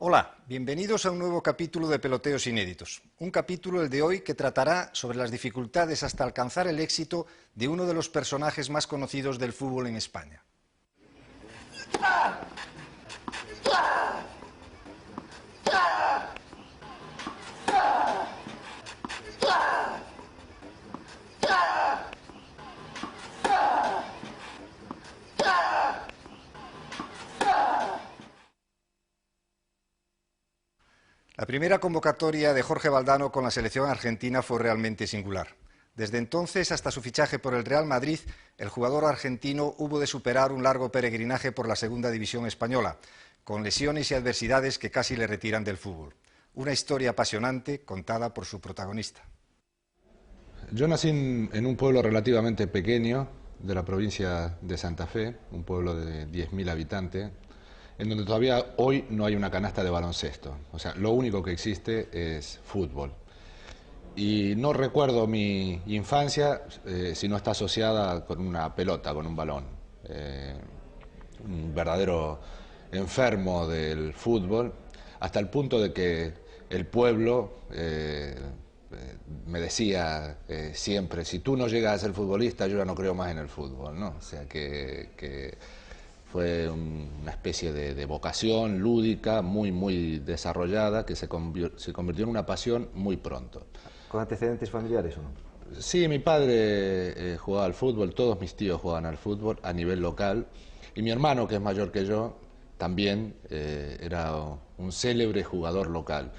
Hola, bienvenidos a un nuevo capítulo de Peloteos Inéditos. Un capítulo, el de hoy, que tratará sobre las dificultades hasta alcanzar el éxito de uno de los personajes más conocidos del fútbol en España. La primera convocatoria de Jorge Valdano con la selección argentina fue realmente singular. Desde entonces hasta su fichaje por el Real Madrid, el jugador argentino hubo de superar un largo peregrinaje por la segunda división española, con lesiones y adversidades que casi le retiran del fútbol. Una historia apasionante contada por su protagonista. Yo nací en un pueblo relativamente pequeño de la provincia de Santa Fe, un pueblo de 10.000 habitantes, en donde todavía hoy no hay una canasta de baloncesto. O sea, lo único que existe es fútbol. Y no recuerdo mi infancia si no está asociada con una pelota, con un balón. Un verdadero enfermo del fútbol, hasta el punto de que el pueblo me decía siempre, si tú no llegas a ser futbolista, yo ya no creo más en el fútbol, ¿no? O sea que fue una especie de vocación lúdica muy desarrollada que se convirtió en una pasión muy pronto. ¿Con antecedentes familiares o no? Sí, mi padre jugaba al fútbol, todos mis tíos jugaban al fútbol a nivel local, y mi hermano, que es mayor que yo, también era un célebre jugador local,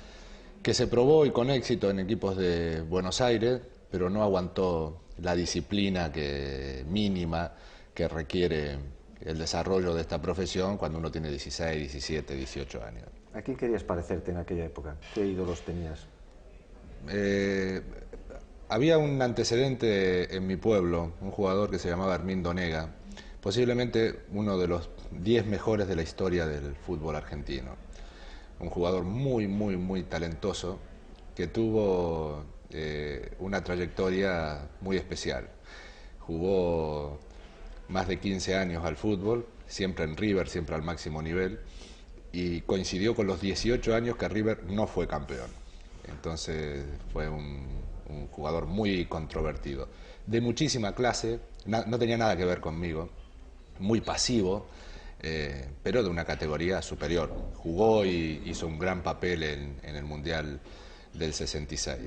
que se probó y con éxito en equipos de Buenos Aires, pero no aguantó la disciplina mínima que requiere el desarrollo de esta profesión cuando uno tiene 16, 17, 18 años. ¿A quién querías parecerte en aquella época? ¿Qué ídolos tenías? Había un antecedente en mi pueblo, un jugador que se llamaba Armindo Nega, posiblemente uno de los 10 mejores de la historia del fútbol argentino. Un jugador muy talentoso que tuvo una trayectoria muy especial. Jugó más de 15 años al fútbol, siempre en River, siempre al máximo nivel, y coincidió con los 18 años que River no fue campeón. Entonces fue un jugador muy controvertido, de muchísima clase, no tenía nada que ver conmigo, muy pasivo, pero de una categoría superior. Jugó y hizo un gran papel en el Mundial del 66.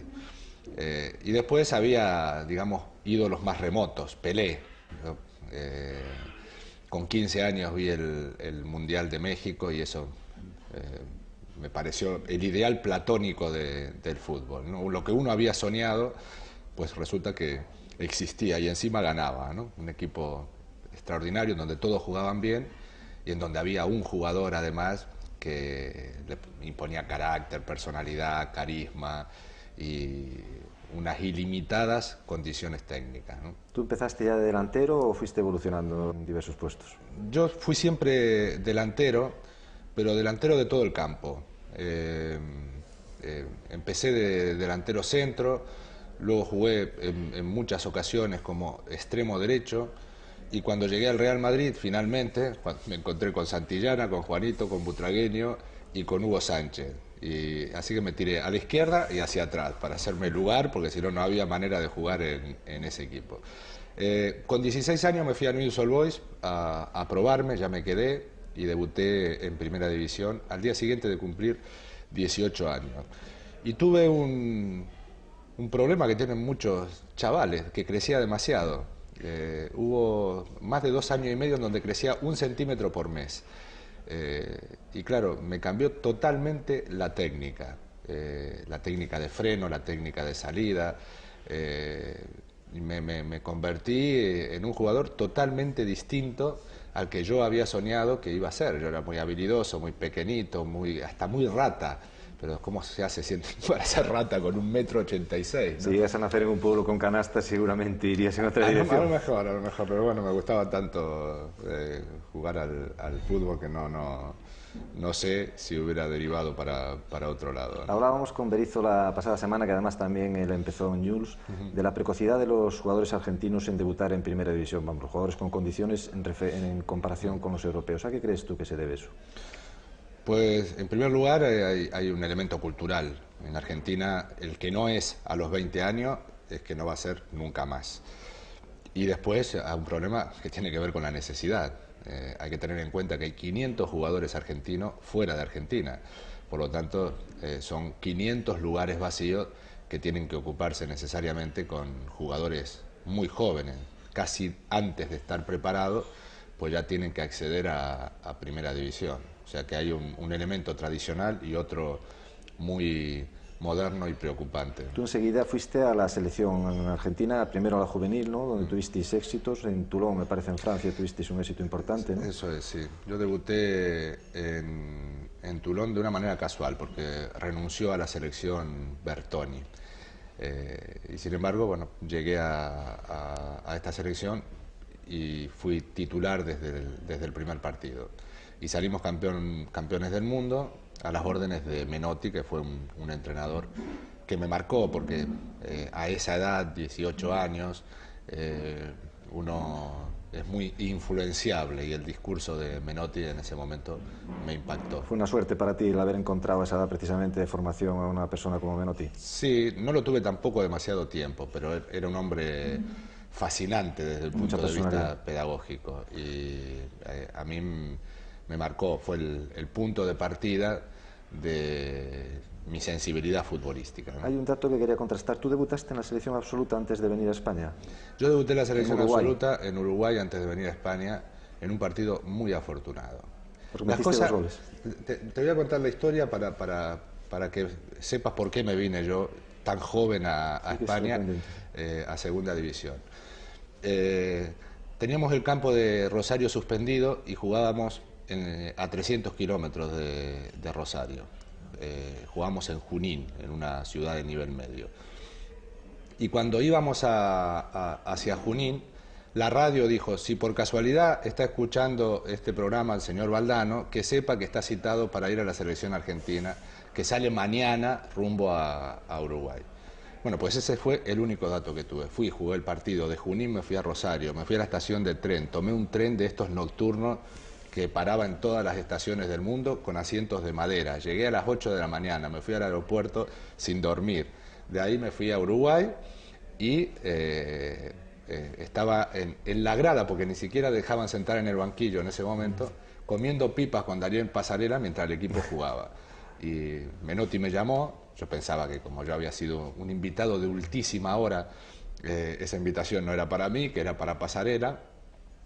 Y después había, digamos, ídolos más remotos, Pelé, ¿no? Con 15 años vi el Mundial de México y eso me pareció el ideal platónico del fútbol, ¿no? Lo que uno había soñado, pues resulta que existía y encima ganaba, ¿no? Un equipo extraordinario en donde todos jugaban bien y en donde había un jugador además que le imponía carácter, personalidad, carisma y unas ilimitadas condiciones técnicas, ¿no? ¿Tú empezaste ya de delantero o fuiste evolucionando en diversos puestos? Yo fui siempre delantero, pero delantero de todo el campo. Empecé de delantero centro, luego jugué en muchas ocasiones como extremo derecho, y cuando llegué al Real Madrid, finalmente, me encontré con Santillana, con Juanito, con Butragueño y con Hugo Sánchez. Y así que me tiré a la izquierda y hacia atrás para hacerme lugar, porque si no, no había manera de jugar en ese equipo. Con 16 años me fui a Newell's Old Boys a probarme, ya me quedé y debuté en Primera División al día siguiente de cumplir 18 años. Y tuve un problema que tienen muchos chavales, que crecía demasiado. Hubo más de 2 años y medio en donde crecía 1 centímetro por mes. Y claro, me cambió totalmente la técnica de freno, la técnica de salida. Me convertí en un jugador totalmente distinto al que yo había soñado que iba a ser. Yo era muy habilidoso, muy pequeñito, hasta muy rata. Pero ¿cómo se hace para ser rata con 1,86 m? ¿No? Si llegas a nacer en un pueblo con canastas, seguramente irías en otra dirección. A lo mejor, pero bueno, me gustaba tanto jugar al fútbol que no sé si hubiera derivado para otro lado, ¿no? Hablábamos con Berizzo la pasada semana, que además también él empezó en Newell's, de la precocidad de los jugadores argentinos en debutar en Primera División, vamos, jugadores con condiciones en comparación con los europeos. ¿A qué crees tú que se debe eso? Pues en primer lugar hay un elemento cultural. En Argentina el que no es a los 20 años es que no va a ser nunca más. Y después hay un problema que tiene que ver con la necesidad. Hay que tener en cuenta que hay 500 jugadores argentinos fuera de Argentina. Por lo tanto, son 500 lugares vacíos que tienen que ocuparse necesariamente con jugadores muy jóvenes, casi antes de estar preparados, pues ya tienen que acceder a primera división. O sea que hay un elemento tradicional y otro muy moderno y preocupante. Tú enseguida fuiste a la selección argentina, primero a la juvenil, ¿no? Donde tuvisteis éxitos, en Toulon, me parece, en Francia, tuvisteis un éxito importante, ¿no? Eso es, sí. Yo debuté en Toulon de una manera casual, porque renunció a la selección Bertoni. Y sin embargo, bueno, llegué a esta selección y fui titular desde el primer partido. Y salimos campeones del mundo a las órdenes de Menotti, que fue un entrenador que me marcó, porque a esa edad, 18 años, uno es muy influenciable y el discurso de Menotti en ese momento me impactó. Fue una suerte para ti el haber encontrado a esa edad precisamente de formación a una persona como Menotti. Sí, no lo tuve tampoco demasiado tiempo, pero era un hombre fascinante desde el punto de vista pedagógico y a mí me marcó, fue el punto de partida de mi sensibilidad futbolística, ¿no? Hay un dato que quería contrastar. ¿Tú debutaste en la selección absoluta antes de venir a España? Yo debuté en la selección absoluta en Uruguay antes de venir a España en un partido muy afortunado. Porque metiste 2 goles. Te voy a contar la historia para que sepas por qué me vine yo tan joven a España, a segunda división. Teníamos el campo de Rosario suspendido y jugábamos a 300 kilómetros de Rosario. Jugábamos en Junín, en una ciudad de nivel medio. Y cuando íbamos hacia Junín, la radio dijo, si por casualidad está escuchando este programa el señor Valdano, que sepa que está citado para ir a la selección argentina, que sale mañana rumbo a Uruguay. Bueno, pues ese fue el único dato que tuve. Fui, jugué el partido de Junín, me fui a Rosario, me fui a la estación de tren, tomé un tren de estos nocturnos que paraba en todas las estaciones del mundo con asientos de madera. Llegué a las 8 de la mañana, me fui al aeropuerto sin dormir. De ahí me fui a Uruguay y estaba en la grada, porque ni siquiera dejaban sentar en el banquillo en ese momento, comiendo pipas con Darío en pasarela mientras el equipo jugaba. Y Menotti me llamó, yo pensaba que como yo había sido un invitado de ultísima hora, esa invitación no era para mí, que era para Pasarela,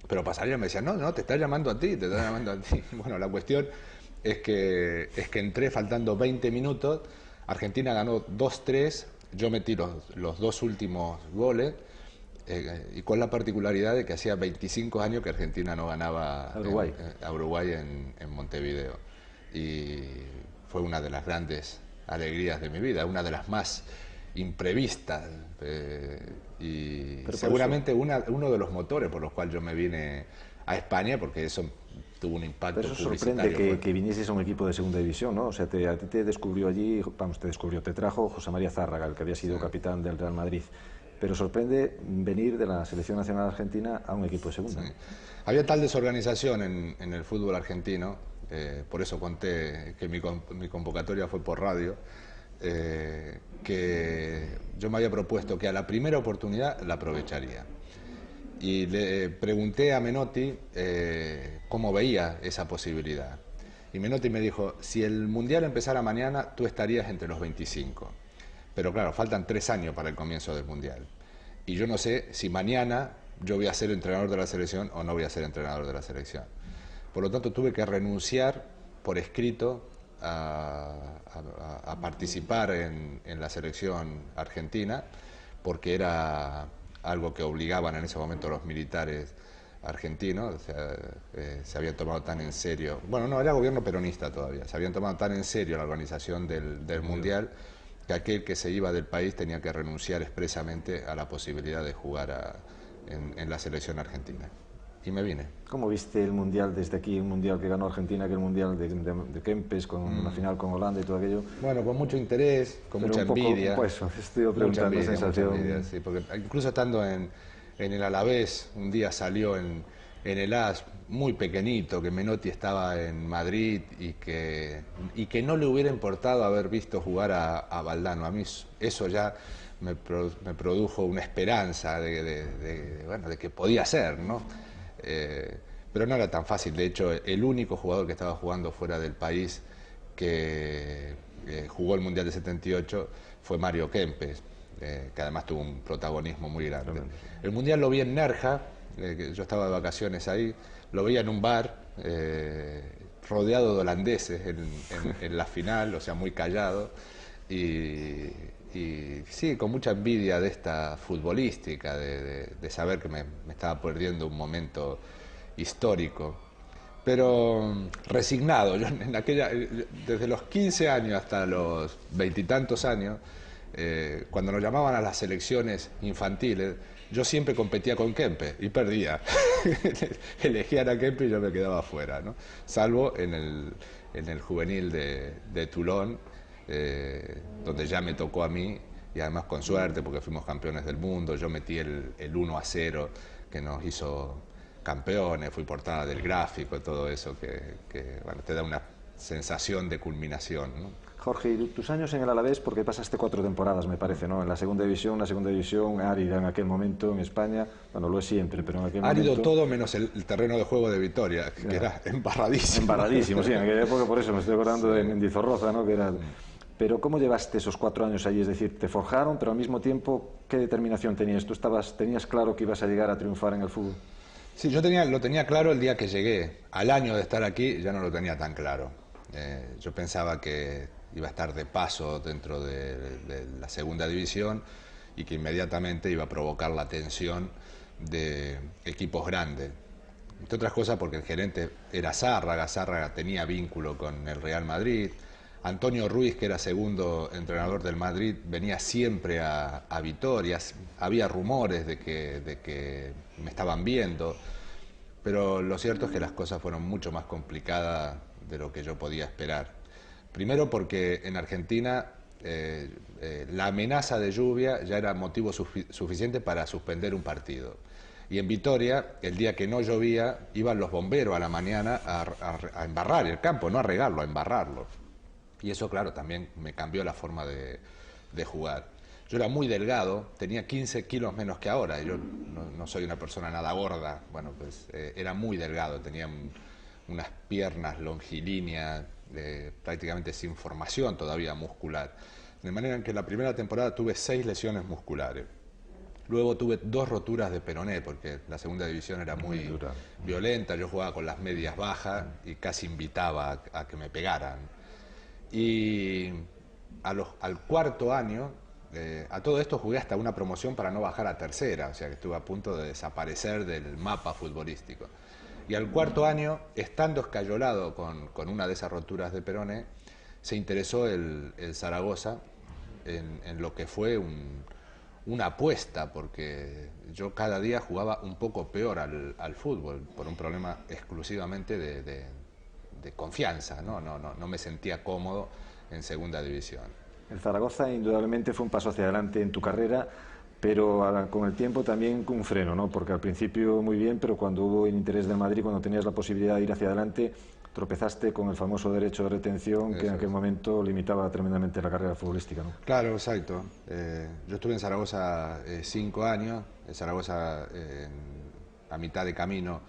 pero Pasarela me decía, no, te está llamando a ti, te está llamando a ti. Bueno, la cuestión es que entré faltando 20 minutos, Argentina ganó 2-3, yo metí los 2 últimos goles, y con la particularidad de que hacía 25 años que Argentina no ganaba a Uruguay en Montevideo. Y fue una de las grandes alegrías de mi vida, una de las más imprevistas y seguramente uno de los motores por los cuales yo me vine a España, porque eso tuvo un impacto publicitario. Pero eso sorprende que vinieses a un equipo de segunda división, ¿no? O sea, a ti te descubrió allí, te trajo José María Zárraga, el que había sido capitán del Real Madrid. Pero sorprende venir de la Selección Nacional Argentina a un equipo de segunda. Sí. Había tal desorganización en el fútbol argentino, por eso conté que mi convocatoria fue por radio, que yo me había propuesto que a la primera oportunidad la aprovecharía. Y le pregunté a Menotti cómo veía esa posibilidad. Y Menotti me dijo, si el Mundial empezara mañana, tú estarías entre los 25. Pero claro, faltan 3 años para el comienzo del Mundial. Y yo no sé si mañana yo voy a ser entrenador de la selección o no voy a ser entrenador de la selección. Por lo tanto, tuve que renunciar por escrito a participar en la selección argentina, porque era algo que obligaban en ese momento los militares argentinos. O sea, se habían tomado tan en serio, bueno, no, era gobierno peronista todavía, se habían tomado tan en serio la organización del Mundial, que aquel que se iba del país tenía que renunciar expresamente a la posibilidad de jugar en la selección argentina. Y me vine. ¿Cómo viste el Mundial desde aquí, un Mundial que ganó Argentina, que el Mundial de Kempes, con la final con Holanda y todo aquello? Bueno, con mucho interés, con mucha envidia. Pues estoy preguntando esa sensación. Envidia, sí, porque incluso estando en el Alavés, un día salió en en el AS muy pequeñito, que Menotti estaba en Madrid y que no le hubiera importado haber visto jugar a Valdano. A mí eso ya me produjo una esperanza bueno, de que podía ser, ¿no? Pero no era tan fácil. De hecho, el único jugador que estaba jugando fuera del país que jugó el Mundial de 78 fue Mario Kempes, que además tuvo un protagonismo muy grande. El Mundial lo vi en Nerja, que yo estaba de vacaciones ahí, lo veía en un bar, rodeado de holandeses en la final, o sea, muy callado, y sí, con mucha envidia de esta futbolística, de saber que me estaba perdiendo un momento histórico, pero resignado. Yo desde los 15 años hasta los 20 y tantos años, cuando nos llamaban a las selecciones infantiles, yo siempre competía con Kempe y perdía. Elegían a Kempe y yo me quedaba afuera, ¿no? Salvo en el juvenil de Toulon, donde ya me tocó a mí, y además con suerte porque fuimos campeones del mundo. Yo metí el 1-0 que nos hizo campeones, fui portada del Gráfico, todo eso que bueno, te da una sensación de culminación, ¿no? Jorge, ¿y tus años en el Alavés? Porque pasaste 4 temporadas, me parece, ¿no? En la segunda división árida en aquel momento en España, bueno, lo es siempre, pero en aquel momento... Árido todo menos el terreno de juego de Vitoria, que era embarradísimo. Embarradísimo, sí, en aquella época, por eso me estoy acordando de Mendizorroza, ¿no? Que era... Pero ¿cómo llevaste esos 4 años allí? Es decir, te forjaron, pero al mismo tiempo, ¿qué determinación tenías? ¿Tú tenías claro que ibas a llegar a triunfar en el fútbol? Sí, yo lo tenía claro el día que llegué. Al año de estar aquí ya no lo tenía tan claro. Yo pensaba que iba a estar de paso dentro de la segunda división y que inmediatamente iba a provocar la atención de equipos grandes. Entre otras cosas porque el gerente era Zárraga tenía vínculo con el Real Madrid. Antonio Ruiz, que era segundo entrenador del Madrid, venía siempre a Vitoria. Había rumores de que me estaban viendo, pero lo cierto es que las cosas fueron mucho más complicadas de lo que yo podía esperar. Primero porque en Argentina la amenaza de lluvia ya era motivo suficiente para suspender un partido. Y en Vitoria, el día que no llovía, iban los bomberos a la mañana a embarrar el campo, no a regarlo, a embarrarlo. Y eso, claro, también me cambió la forma de jugar. Yo era muy delgado, tenía 15 kilos menos que ahora, y yo no soy una persona nada gorda. Bueno, pues era muy delgado, tenía unas piernas longilíneas, prácticamente sin formación todavía muscular. De manera que en la primera temporada tuve 6 lesiones musculares. Luego tuve 2 roturas de peroné, porque la segunda división era muy violenta. Yo jugaba con las medias bajas y casi invitaba a que me pegaran. Y al cuarto año, a todo esto jugué hasta una promoción para no bajar a tercera, o sea que estuve a punto de desaparecer del mapa futbolístico. Y al cuarto año, estando escayolado con una de esas roturas de peroné, se interesó el Zaragoza en lo que fue una apuesta, porque yo cada día jugaba un poco peor al fútbol, por un problema exclusivamente de confianza, no me sentía cómodo en segunda división. El Zaragoza indudablemente fue un paso hacia adelante en tu carrera, pero con el tiempo también un freno, ¿no? Porque al principio muy bien, pero cuando hubo el interés del Madrid, cuando tenías la posibilidad de ir hacia adelante, tropezaste con el famoso derecho de retención que en aquel momento limitaba tremendamente la carrera futbolística, ¿no? Claro, exacto. Yo estuve en Zaragoza 5 años, en Zaragoza a mitad de camino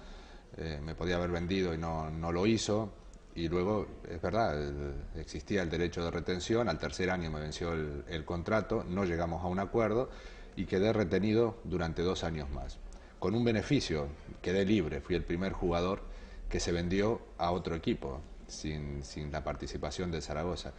me podía haber vendido y no lo hizo. Y luego, es verdad, existía el derecho de retención, al tercer año me venció el contrato, no llegamos a un acuerdo y quedé retenido durante 2 años más. Con un beneficio, quedé libre, fui el primer jugador que se vendió a otro equipo, sin la participación del Zaragoza.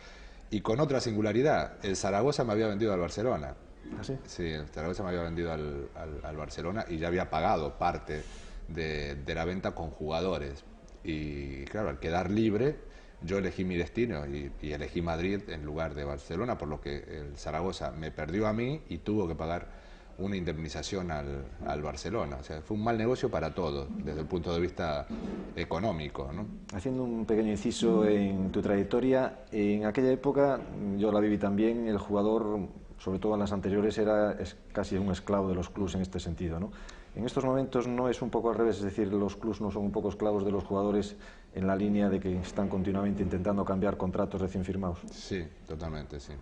Y con otra singularidad, el Zaragoza me había vendido al Barcelona. ¿Ah, sí? Sí, el Zaragoza me había vendido al Barcelona y ya había pagado parte de la venta con jugadores. Y claro, al quedar libre, yo elegí mi destino y elegí Madrid en lugar de Barcelona, por lo que el Zaragoza me perdió a mí y tuvo que pagar una indemnización al Barcelona. O sea, fue un mal negocio para todos, desde el punto de vista económico, ¿no? Haciendo un pequeño inciso en tu trayectoria, en aquella época, yo la viví también, el jugador, sobre todo en las anteriores, era casi un esclavo de los clubes en este sentido, ¿no? En estos momentos no es un poco al revés, es decir, los clubs no son un poco esclavos de los jugadores en la línea de que están continuamente intentando cambiar contratos recién firmados. Sí, totalmente, sí.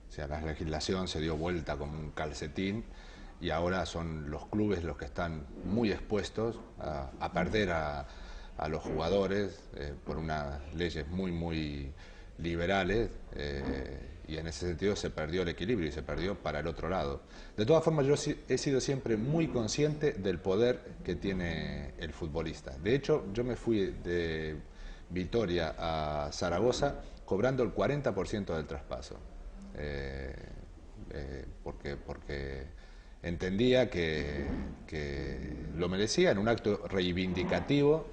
O sea, la legislación se dio vuelta como un calcetín y ahora son los clubes los que están muy expuestos a perder a los jugadores por unas leyes muy liberales y en ese sentido se perdió el equilibrio y se perdió para el otro lado. De todas formas, yo he sido siempre muy consciente del poder que tiene el futbolista. De hecho, yo me fui de Vitoria a Zaragoza cobrando el 40% del traspaso. Porque entendía que lo merecía en un acto reivindicativo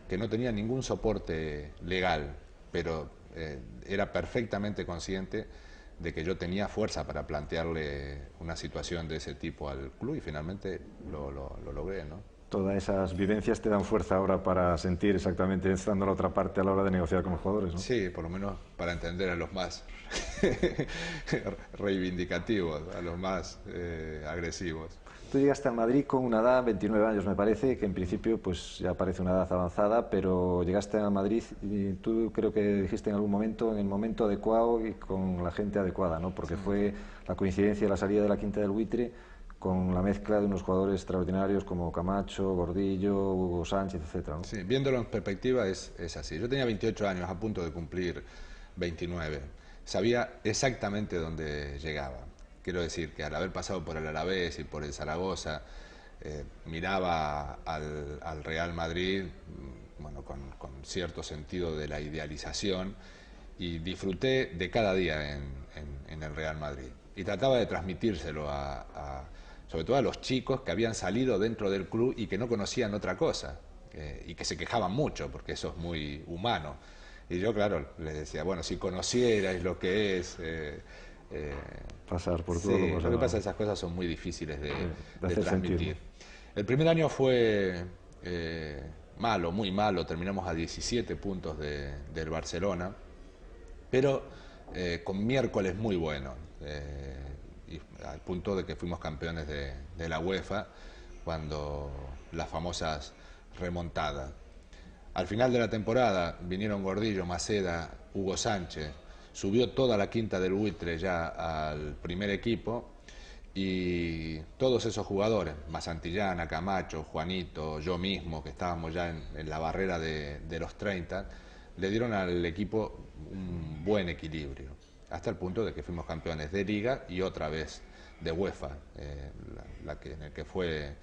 que no tenía ningún soporte legal, pero era perfectamente consciente de que yo tenía fuerza para plantearle una situación de ese tipo al club y finalmente lo logré, ¿no? Todas esas vivencias te dan fuerza ahora para sentir exactamente estando a la otra parte a la hora de negociar con los jugadores, ¿no? Sí, por lo menos para entender a los más reivindicativos, a los más agresivos. Tú llegaste a Madrid con una edad, 29 años me parece, que en principio pues ya parece una edad avanzada, pero llegaste a Madrid y tú creo que dijiste en algún momento, en el momento adecuado y con la gente adecuada, ¿no? Porque fue la coincidencia de la salida de la Quinta del Buitre con la mezcla de unos jugadores extraordinarios como Camacho, Gordillo, Hugo Sánchez, etcétera, ¿no? Sí, viéndolo en perspectiva es así. Yo tenía 28 años, a punto de cumplir 29. Sabía exactamente dónde llegaba. Quiero decir que al haber pasado por el Alavés y por el Zaragoza, miraba al Real Madrid bueno, con cierto sentido de la idealización y disfruté de cada día en el Real Madrid. Y trataba de transmitírselo sobre todo a los chicos que habían salido dentro del club y que no conocían otra cosa y que se quejaban mucho porque eso es muy humano. Y yo, claro, les decía, bueno, si conocierais lo que es... pasar por todo sí, lo que pasa es que es esas cosas son muy difíciles de hacer transmitir. sentir. El primer año fue malo, muy malo, terminamos a 17 puntos del Barcelona, pero con miércoles muy bueno, y al punto de que fuimos campeones de la UEFA cuando las famosas remontadas. Al final de la temporada vinieron Gordillo, Maceda, Hugo Sánchez, subió toda la Quinta del Buitre ya al primer equipo y todos esos jugadores, Masantillana, Camacho, Juanito, yo mismo, que estábamos ya en la barrera de los 30, le dieron al equipo un buen equilibrio, hasta el punto de que fuimos campeones de Liga y otra vez de UEFA, en el que fue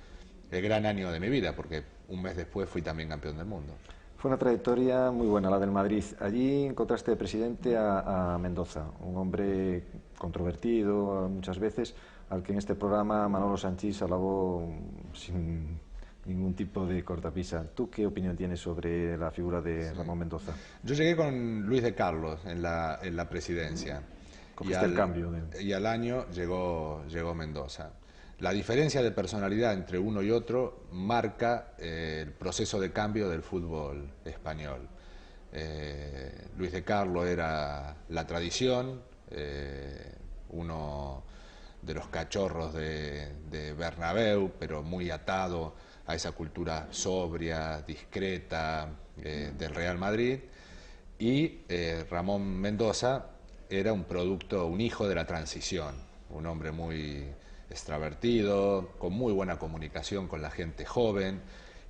el gran año de mi vida, porque un mes después fui también campeón del mundo. Fue una trayectoria muy buena la del Madrid. Allí encontraste de presidente a Mendoza, un hombre controvertido muchas veces, al que en este programa Manolo Sanchís alabó sin ningún tipo de cortapisa. ¿Tú qué opinión tienes sobre la figura de Ramón Mendoza? Yo llegué con Luis de Carlos en la presidencia. Cogiste el cambio. Y al año llegó Mendoza. La diferencia de personalidad entre uno y otro marca el proceso de cambio del fútbol español. Luis de Carlos era la tradición, uno de los cachorros de Bernabéu, pero muy atado a esa cultura sobria, discreta del Real Madrid. Y Ramón Mendoza era un producto, un hijo de la transición, un hombre muy extravertido, con muy buena comunicación con la gente joven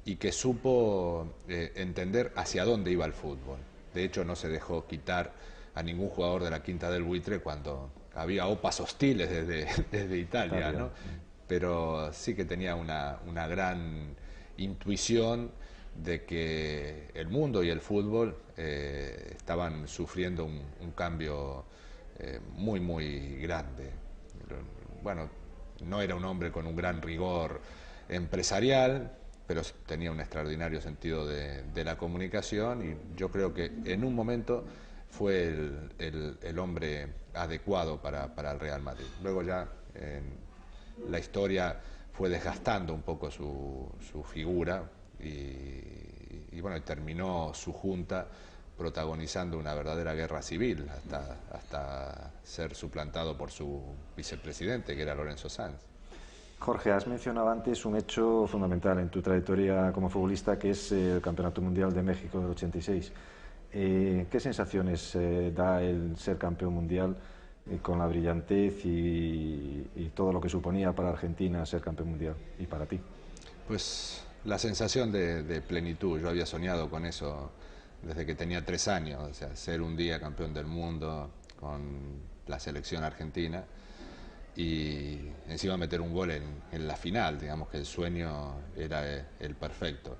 y que supo entender hacia dónde iba el fútbol. De hecho, no se dejó quitar a ningún jugador de la Quinta del Buitre cuando había opas hostiles desde Italia, ¿no? Pero sí que tenía una gran intuición de que el mundo y el fútbol estaban sufriendo un cambio muy grande. Bueno, no era un hombre con un gran rigor empresarial, pero tenía un extraordinario sentido de la comunicación y yo creo que en un momento fue el hombre adecuado para el Real Madrid. Luego ya la historia fue desgastando un poco su figura y bueno, terminó su junta protagonizando una verdadera guerra civil hasta ser suplantado por su vicepresidente, que era Lorenzo Sanz. Jorge, has mencionado antes un hecho fundamental en tu trayectoria como futbolista, que es el Campeonato Mundial de México del 86. ¿Qué sensaciones da el ser campeón mundial con la brillantez y todo lo que suponía para Argentina ser campeón mundial y para ti? Pues la sensación de plenitud. Yo había soñado con eso desde que tenía 3 años, o sea, ser un día campeón del mundo con la selección argentina y encima meter un gol en la final. Digamos que el sueño era el perfecto.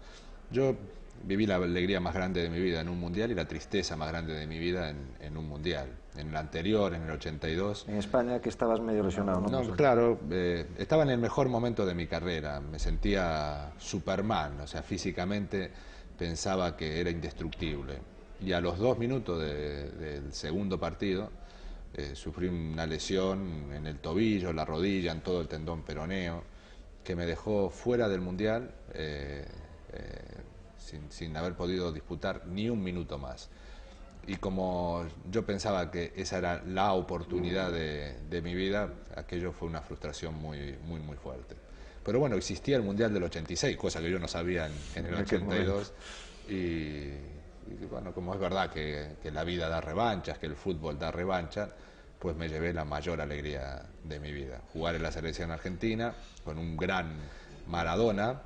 Yo viví la alegría más grande de mi vida en un mundial y la tristeza más grande de mi vida en un mundial. En el anterior, en el 82. En España, que estabas medio lesionado, ¿no? No, claro, estaba en el mejor momento de mi carrera. Me sentía Superman, o sea, físicamente pensaba que era indestructible. Y a los 2 minutos del segundo partido sufrí una lesión en el tobillo, la rodilla, en todo el tendón peroneo, que me dejó fuera del mundial sin haber podido disputar ni un minuto más. Y como yo pensaba que esa era la oportunidad de mi vida, aquello fue una frustración muy fuerte. Pero bueno, existía el Mundial del 86, cosa que yo no sabía en el 82. Y bueno, como es verdad que la vida da revanchas, que el fútbol da revanchas, pues me llevé la mayor alegría de mi vida. Jugar en la selección argentina con un gran Maradona.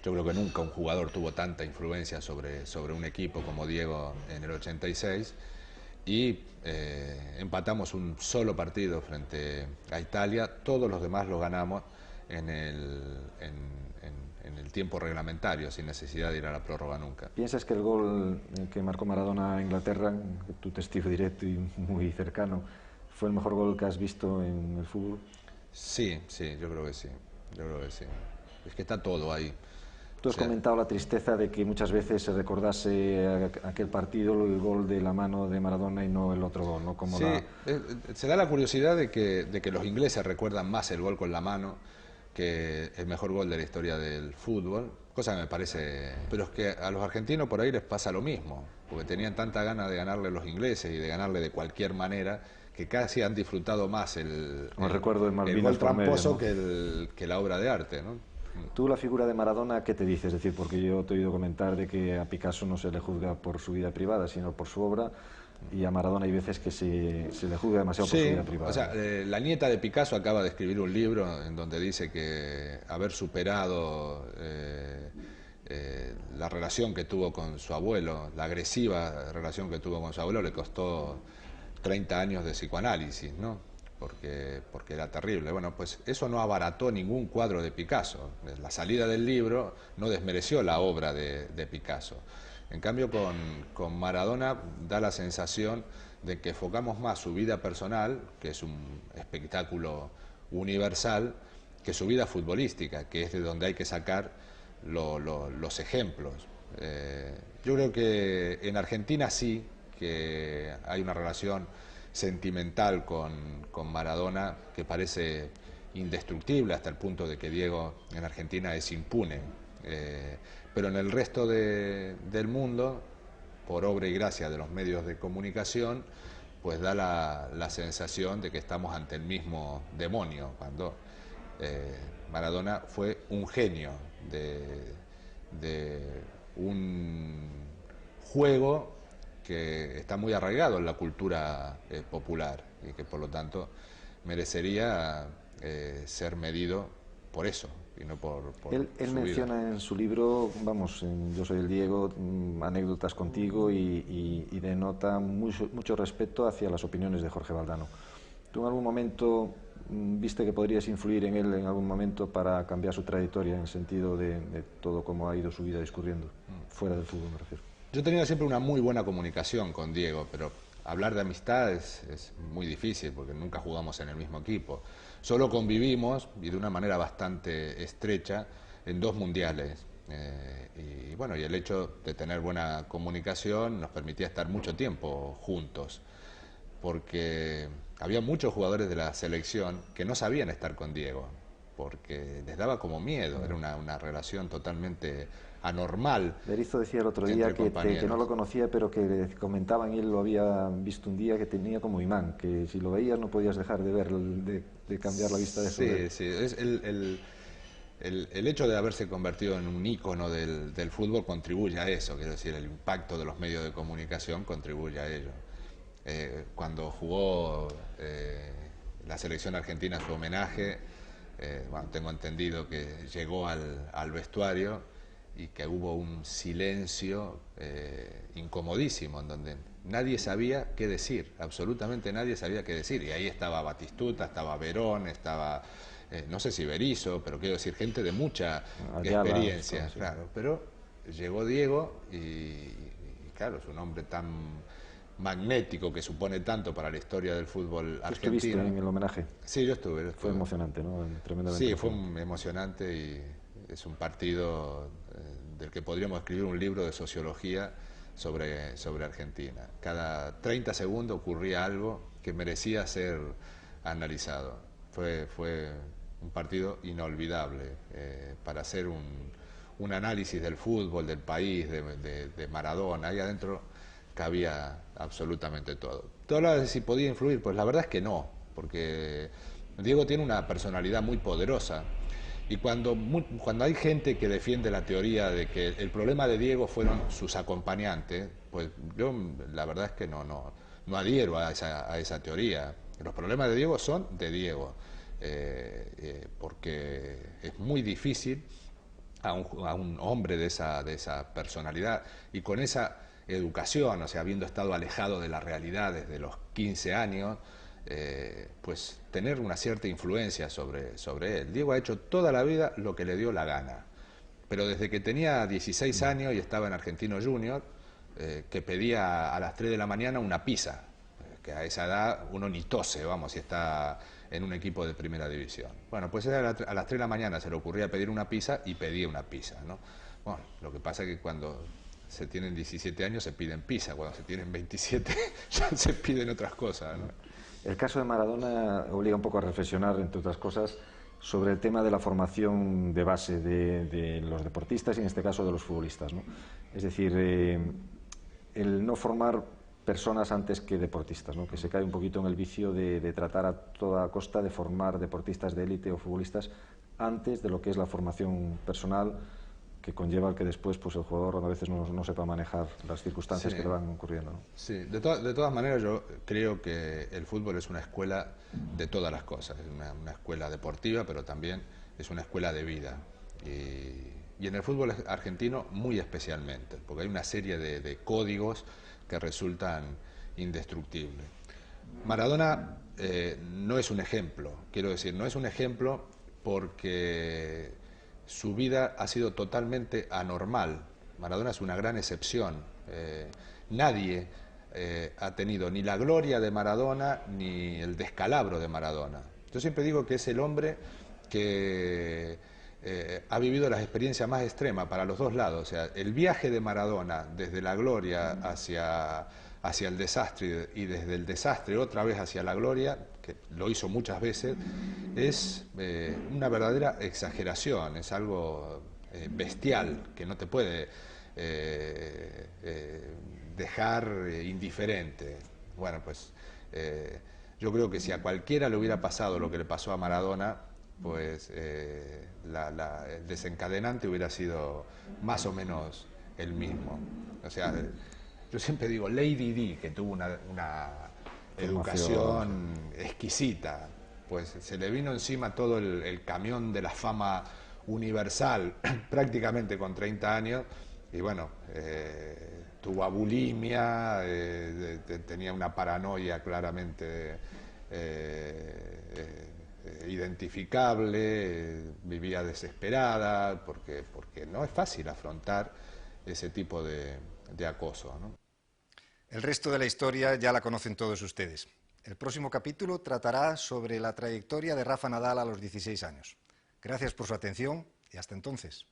Yo creo que nunca un jugador tuvo tanta influencia sobre un equipo como Diego en el 86 y empatamos un solo partido frente a Italia, todos los demás los ganamos en el tiempo reglamentario, sin necesidad de ir a la prórroga nunca. ¿Piensas que el gol que marcó Maradona a Inglaterra, tu testigo directo y muy cercano, fue el mejor gol que has visto en el fútbol? Sí, yo creo que sí, Es que está todo ahí. Tú has comentado la tristeza de que muchas veces se recordase aquel partido, el gol de la mano de Maradona y no el otro gol, ¿no? Como sí, se da la curiosidad de que los ingleses recuerdan más el gol con la mano que el mejor gol de la historia del fútbol, cosa que me parece... Pero es que a los argentinos por ahí les pasa lo mismo, porque tenían tanta gana de ganarle a los ingleses y de ganarle de cualquier manera, que casi han disfrutado más el gol tramposo, ¿no? que la obra de arte, ¿no? Tú, la figura de Maradona, ¿qué te dices? Es decir, porque yo te he oído comentar de que a Picasso no se le juzga por su vida privada, sino por su obra, y a Maradona hay veces que se le juzga demasiado por su vida privada. O sea, la nieta de Picasso acaba de escribir un libro en donde dice que haber superado la relación que tuvo con su abuelo, la agresiva relación que tuvo con su abuelo, le costó 30 años de psicoanálisis, ¿no? Porque era terrible. Bueno, pues eso no abarató ningún cuadro de Picasso. La salida del libro no desmereció la obra de Picasso. En cambio, con Maradona da la sensación de que enfocamos más su vida personal, que es un espectáculo universal, que su vida futbolística, que es de donde hay que sacar los ejemplos. Yo creo que en Argentina sí que hay una relación sentimental con Maradona que parece indestructible, hasta el punto de que Diego en Argentina es impune. Pero en el resto del mundo, por obra y gracia de los medios de comunicación, pues da la sensación de que estamos ante el mismo demonio, cuando Maradona fue un genio de un juego que está muy arraigado en la cultura popular y que por lo tanto merecería ser medido por eso y no por él menciona en su libro, vamos, Yo soy el Diego, anécdotas contigo y denota mucho respeto hacia las opiniones de Jorge Valdano. ¿Tú en algún momento viste que podrías influir en él en algún momento para cambiar su trayectoria en el sentido de todo cómo ha ido su vida discurriendo, fuera del fútbol me refiero? Yo he tenido siempre una muy buena comunicación con Diego, pero hablar de amistad es muy difícil porque nunca jugamos en el mismo equipo. Solo convivimos, y de una manera bastante estrecha, en 2 mundiales. Y bueno, y el hecho de tener buena comunicación nos permitía estar mucho tiempo juntos, porque había muchos jugadores de la selección que no sabían estar con Diego. porque les daba como miedo, era una relación totalmente anormal. Berizzo decía el otro día que no lo conocía, pero que comentaban, y él lo había visto un día, que tenía como imán, que si lo veías no podías dejar de ver, de cambiar la vista de eso. Sí, sí, es el hecho de haberse convertido en un ícono del fútbol contribuye a eso, quiero decir, el impacto de los medios de comunicación contribuye a ello. Cuando jugó la selección argentina a su homenaje, bueno, tengo entendido que llegó al vestuario y que hubo un silencio incomodísimo, en donde nadie sabía qué decir, absolutamente nadie sabía qué decir. Y ahí estaba Batistuta, estaba Verón, estaba, no sé si Berizzo, pero quiero decir, gente de mucha experiencia. Sí. Claro, pero llegó Diego y claro, es un hombre tan magnético, que supone tanto para la historia del fútbol argentino. ¿Estuviste en el homenaje? Sí, yo estuve. Fue emocionante, ¿no? Tremendamente. Sí, fue emocionante, y es un partido del que podríamos escribir un libro de sociología sobre Argentina. Cada 30 segundos ocurría algo que merecía ser analizado. Fue un partido inolvidable para hacer un análisis del fútbol, del país, de Maradona. Ahí adentro cabía absolutamente todo. ¿Tú hablabas de si podía influir? Pues la verdad es que no, porque Diego tiene una personalidad muy poderosa. Y cuando hay gente que defiende la teoría de que el problema de Diego fueron sus acompañantes, pues yo la verdad es que no adhiero a esa teoría. Los problemas de Diego son de Diego, porque es muy difícil a un hombre de esa personalidad y con esa educación, o sea, habiendo estado alejado de la realidad desde los 15 años, pues tener una cierta influencia sobre él. Diego ha hecho toda la vida lo que le dio la gana, pero desde que tenía 16 años y estaba en Argentino Junior, que pedía a las 3 de la mañana una pizza, que a esa edad uno ni tose, vamos, si está en un equipo de primera división. Bueno, pues a las 3 de la mañana se le ocurría pedir una pizza y pedía una pizza, ¿no? Bueno, lo que pasa es que cuando se tienen 17 años se piden pizza, cuando se tienen 27 ya se piden otras cosas, ¿no? El caso de Maradona obliga un poco a reflexionar, entre otras cosas, sobre el tema de la formación de base de los deportistas y en este caso de los futbolistas, ¿no? Es decir, el no formar personas antes que deportistas, ¿no? Que se cae un poquito en el vicio de tratar a toda costa de formar deportistas de élite o futbolistas antes de lo que es la formación personal, que conlleva que después pues el jugador a veces no sepa manejar las circunstancias, sí, que le van ocurriendo, ¿no? Sí, de todas maneras yo creo que el fútbol es una escuela de todas las cosas, es una escuela deportiva, pero también es una escuela de vida. Y en el fútbol argentino muy especialmente, porque hay una serie de códigos que resultan indestructibles. Maradona no es un ejemplo, quiero decir, no es un ejemplo porque su vida ha sido totalmente anormal. Maradona es una gran excepción. Nadie ha tenido ni la gloria de Maradona ni el descalabro de Maradona. Yo siempre digo que es el hombre que ha vivido las experiencias más extremas para los dos lados. O sea, el viaje de Maradona desde la gloria hacia el desastre y desde el desastre otra vez hacia la gloria, que lo hizo muchas veces, es una verdadera exageración, es algo bestial que no te puede dejar indiferente. Bueno, pues yo creo que si a cualquiera le hubiera pasado lo que le pasó a Maradona, pues el desencadenante hubiera sido más o menos el mismo. O sea, yo siempre digo, Lady Di, que tuvo una educación exquisita, pues se le vino encima todo el camión de la fama universal, prácticamente con 30 años, y bueno, tuvo bulimia, tenía una paranoia claramente identificable, vivía desesperada, porque no es fácil afrontar ese tipo de acoso, ¿no? El resto de la historia ya la conocen todos ustedes. El próximo capítulo tratará sobre la trayectoria de Rafa Nadal a los 16 años. Gracias por su atención y hasta entonces.